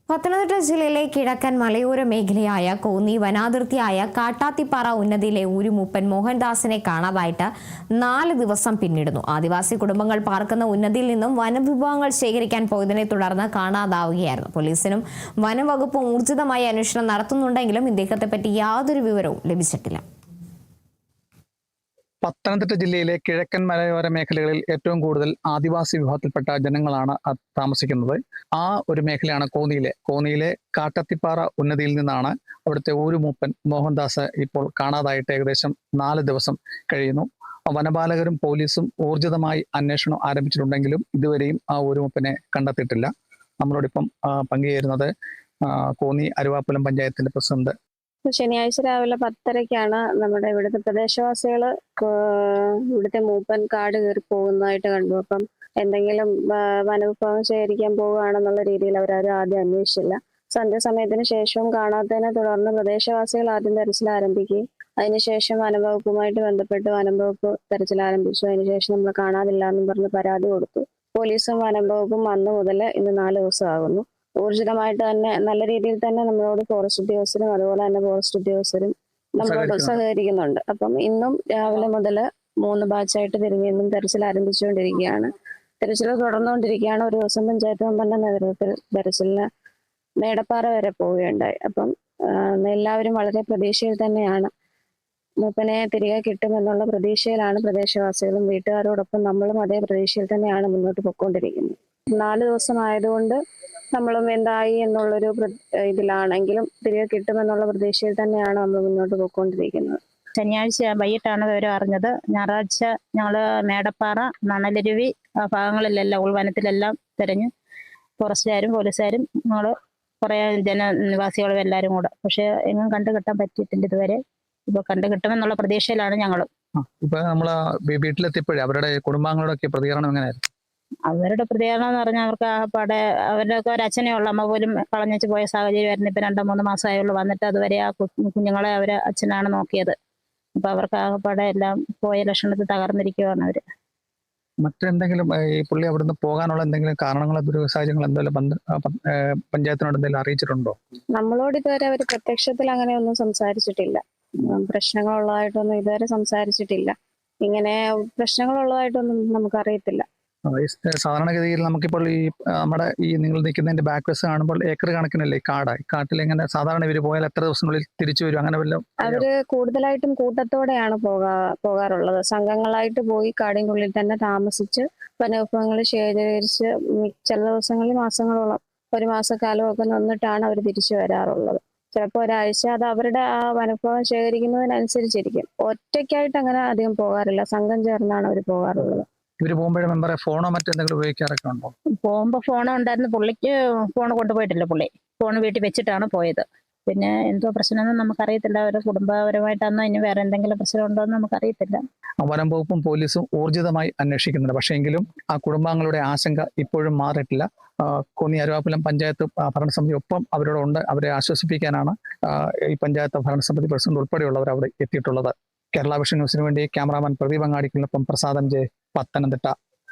പത്തനംതിട്ട ജില്ലയിലെ കിഴക്കൻ മലയോര മേഖലയായ കോന്നി വനാതിർത്തിയായ കാട്ടാത്തിപ്പാറ ഉന്നതിയിലെ ഊരുമൂപ്പൻ മോഹൻദാസിനെ കാണാതായിട്ട് 4 ദിവസം പിന്നിടുന്നു. ആദിവാസി കുടുംബങ്ങൾ പാർക്കുന്ന ഉന്നതിയിൽ നിന്നും വനവിഭവങ്ങൾ ശേഖരിക്കാൻ പോയതിനെ തുടർന്ന് കാണാതാവുകയായിരുന്നു. പോലീസിനും വനംവകുപ്പും ഊർജിതമായ അന്വേഷണം നടത്തുന്നുണ്ടെങ്കിലും ഇദ്ദേഹത്തെപ്പറ്റി യാതൊരു വിവരവും ലഭിച്ചിട്ടില്ല. പത്തനംതിട്ട ജില്ലയിലെ കിഴക്കൻ മലയോര മേഖലകളിൽ ഏറ്റവും കൂടുതൽ ആദിവാസി വിഭാഗത്തിൽപ്പെട്ട ജനങ്ങളാണ് താമസിക്കുന്നത്. ആ ഒരു മേഖലയാണ് കോന്നിയിലെ കാട്ടത്തിപ്പാറ ഉന്നതിയിൽ നിന്നാണ് അവിടുത്തെ ഊരുമൂപ്പൻ മോഹൻദാസ് ഇപ്പോൾ കാണാതായിട്ട് ഏകദേശം 4 ദിവസം കഴിയുന്നു. വനപാലകരും പോലീസും ഊർജിതമായി അന്വേഷണം ആരംഭിച്ചിട്ടുണ്ടെങ്കിലും ഇതുവരെയും ആ ഊരുമൂപ്പനെ കണ്ടെത്തിയിട്ടില്ല. നമ്മളോടിപ്പം പങ്കുചേരുന്നത് കോന്നി അരുവാപ്പുലം പഞ്ചായത്തിന്റെ പ്രസിഡന്റ്. ശനിയാഴ്ച രാവിലെ 10:30-ക്കാണ് നമ്മുടെ ഇവിടുത്തെ പ്രദേശവാസികൾ ഇവിടുത്തെ മൂപ്പൻ കാട് കയറി പോകുന്നതായിട്ട് കണ്ടു. അപ്പം എന്തെങ്കിലും വനവിഭവം ശേഖരിക്കാൻ പോവുകയാണെന്നുള്ള രീതിയിൽ അവരാരും ആദ്യം അന്വേഷിച്ചില്ല. സന്ധ്യാസമയത്തിന് ശേഷവും കാണാത്തതിനെ തുടർന്ന് പ്രദേശവാസികൾ ആദ്യം തെരച്ചിൽ ആരംഭിക്കുകയും അതിനുശേഷം വനംവകുപ്പുമായിട്ട് ബന്ധപ്പെട്ട് വനംവകുപ്പ് തെരച്ചിൽ ആരംഭിച്ചു. അതിനുശേഷം നമ്മൾ കാണാതില്ല എന്നും പറഞ്ഞ് പരാതി കൊടുത്തു. പോലീസും വനംവകുപ്പും അന്ന് മുതൽ ഇന്ന് 4 ദിവസമാകുന്നു. ഊർജിതമായിട്ട് തന്നെ നല്ല രീതിയിൽ തന്നെ നമ്മളോട് ഫോറസ്റ്റ് ഉദ്യോഗസ്ഥരും അതുപോലെ തന്നെ ഫോറസ്റ്റ് ഉദ്യോഗസ്ഥരും നമ്മളോട് സഹകരിക്കുന്നുണ്ട്. അപ്പം ഇന്നും രാവിലെ മുതൽ 3 ബാച്ചായിട്ട് തിരിഞ്ഞെന്നും തെരച്ചിൽ ആരംഭിച്ചുകൊണ്ടിരിക്കുകയാണ്. തെരച്ചിൽ തുടർന്നുകൊണ്ടിരിക്കുകയാണ്. ഒരു ദിവസം പഞ്ചായത്ത് മെമ്പറിന്റെ നേതൃത്വത്തിൽ തെരച്ചിലിന് മേടപ്പാറ വരെ പോവുകയുണ്ടായി. അപ്പം എല്ലാവരും വളരെ പ്രതീക്ഷയിൽ തന്നെയാണ്. മൂപ്പനെ തിരികെ കിട്ടുമെന്നുള്ള പ്രതീക്ഷയിലാണ് പ്രദേശവാസികളും വീട്ടുകാരോടൊപ്പം നമ്മളും അതേ പ്രതീക്ഷയിൽ തന്നെയാണ് മുന്നോട്ട് പോയിക്കൊണ്ടിരിക്കുന്നത്. 4 ദിവസം ആയതുകൊണ്ട് നമ്മളും എന്തായി എന്നുള്ളൊരു ഇതിലാണെങ്കിലും തിരികെ കിട്ടുമെന്നുള്ള പ്രതീക്ഷയിൽ തന്നെയാണ് നമ്മൾ മുന്നോട്ട് പോയിക്കൊണ്ടിരിക്കുന്നത്. ശനിയാഴ്ച വൈകിട്ടാണ് വിവരം അറിഞ്ഞത്. ഞായറാഴ്ച ഞങ്ങള് മേടപ്പാറ, മണലരുവി ആ ഭാഗങ്ങളിലെല്ലാം ഉൾവനത്തിലെല്ലാം തിരഞ്ഞു. ഫോറസ്റ്റുകാരും പോലീസുകാരും ഞങ്ങള് കുറെ ജനനിവാസികളും എല്ലാവരും കൂടെ. പക്ഷെ എങ്ങും കണ്ടു കിട്ടാൻ പറ്റിയിട്ടില്ല ഇതുവരെ. ഇപ്പൊ കണ്ടു കിട്ടുമെന്നുള്ള പ്രതീക്ഷയിലാണ് ഞങ്ങള്. ഇപ്പൊ നമ്മള് വീട്ടിലെത്തിയപ്പോഴേ അവരുടെ കുടുംബാംഗങ്ങളോടൊക്കെ പ്രതികരണം എങ്ങനെയായിരുന്നു? അവരുടെ പ്രതികരണം എന്ന് പറഞ്ഞാൽ അവർക്ക് ആകപ്പാടെ അവരുടെയൊക്കെ ഒരു അച്ഛനെ ഉള്ള അമ്മ പോലും കളഞ്ഞു പോയ സാഹചര്യമായിരുന്നു. ഇപ്പൊ 2-3 മാസമായുള്ളൂ വന്നിട്ട്. അതുവരെ ആ കുഞ്ഞുങ്ങളെ അവരെ അച്ഛനാണ് നോക്കിയത്. അപ്പൊ അവർക്ക് ആകപ്പാടെ എല്ലാം പോയ ലക്ഷണത്തിൽ തകർന്നിരിക്കുകയാണ് അവര്. മറ്റെന്തെങ്കിലും ഈ പുള്ളി അവിടുന്ന് പോകാനുള്ള എന്തെങ്കിലും കാരണങ്ങളോ ദുരൂഹസാഹചര്യങ്ങൾ എന്തെങ്കിലും പഞ്ചായത്തിനോട് എന്തെങ്കിലും അറിയിച്ചിട്ടുണ്ടോ? നമ്മളോട് ഇതുവരെ അവർ പ്രത്യക്ഷത്തിൽ അങ്ങനെയൊന്നും സംസാരിച്ചിട്ടില്ല. പ്രശ്നങ്ങളുള്ളതായിട്ടൊന്നും ഇതുവരെ സംസാരിച്ചിട്ടില്ല. ഇങ്ങനെ പ്രശ്നങ്ങളുള്ളതായിട്ടൊന്നും നമുക്കറിയത്തില്ല. സാധാരണഗതിയിൽ നമുക്കിപ്പോൾ നമ്മുടെ നിങ്ങൾ നിൽക്കുന്നതിന്റെ ബാക്ക് വശം കാണുമ്പോൾ ഏക്കർ കണക്കിനല്ലേ കാട്ടിൽ എങ്ങനെ സാധാരണ ഇവര് പോയാൽ എത്ര ദിവസത്തിനുള്ളിൽ തിരിച്ചു വരും? അങ്ങനെ വല്ലതും? അവര് കൂടുതലായിട്ടും കൂട്ടത്തോടെയാണ് പോകാറുള്ളത്. സംഘങ്ങളായിട്ട് പോയി കാടിനുള്ളിൽ തന്നെ താമസിച്ച് വനവിഭവങ്ങൾ ശേഖരിച്ച് ചില ദിവസങ്ങളിൽ മാസങ്ങളോളം 1 മാസക്കാലമൊക്കെ നിന്നിട്ടാണ് അവർ തിരിച്ചു വരാറുള്ളത്. ചിലപ്പോൾ ഒരാഴ്ച. അത് അവരുടെ ആ വനവിഭവം ശേഖരിക്കുന്നതിനനുസരിച്ചിരിക്കും. ഒറ്റയ്ക്കായിട്ട് അങ്ങനെ അധികം പോകാറില്ല. സംഘം ചേർന്നാണ് അവർ പോകാറുള്ളത്. ഇവര് പോകുമ്പോഴേ മെമ്പറെ ഫോണോ മറ്റെന്തെങ്കിലും ഉപയോഗിക്കാറൊക്കെ ഉണ്ടോ? പോകുമ്പോ ഫോണോ ഉണ്ടായിരുന്നു. പുള്ളിക്ക് ഫോൺ കൊണ്ടുപോയിട്ടില്ല. പുള്ളി ഫോൺ വീട്ടിൽ വെച്ചിട്ടാണ് പോയത്. പിന്നെ എന്തോ പ്രശ്നമൊന്നും നമുക്കറിയത്തില്ല. അവരുടെ കുടുംബപരമായിട്ടാണോ ഇനി വേറെ എന്തെങ്കിലും പ്രശ്നം ഉണ്ടോ എന്ന് നമുക്കറിയത്തില്ല. വനം വകുപ്പും പോലീസും ഊർജിതമായി അന്വേഷിക്കുന്നുണ്ട്. പക്ഷേ എങ്കിലും ആ കുടുംബാംഗങ്ങളുടെ ആശങ്ക ഇപ്പോഴും മാറിയിട്ടില്ല. കോന്നി അരുവാപ്പുലം പഞ്ചായത്ത് ഭരണസമിതി ഒപ്പം അവരോടുണ്ട്. അവരെ ആശ്വസിപ്പിക്കാനാണ് ഈ പഞ്ചായത്ത് ഭരണസമിതി പ്രസിഡന്റ് ഉൾപ്പെടെയുള്ളവർ അവിടെ എത്തിയിട്ടുള്ളത്. കേരള വിഷൻ ന്യൂസിന് വേണ്ടി ക്യാമറാമാൻ പ്രദീപ് അങ്ങാടിക്കൊപ്പം പ്രസാദം ജെ, പത്തനംതിട്ട.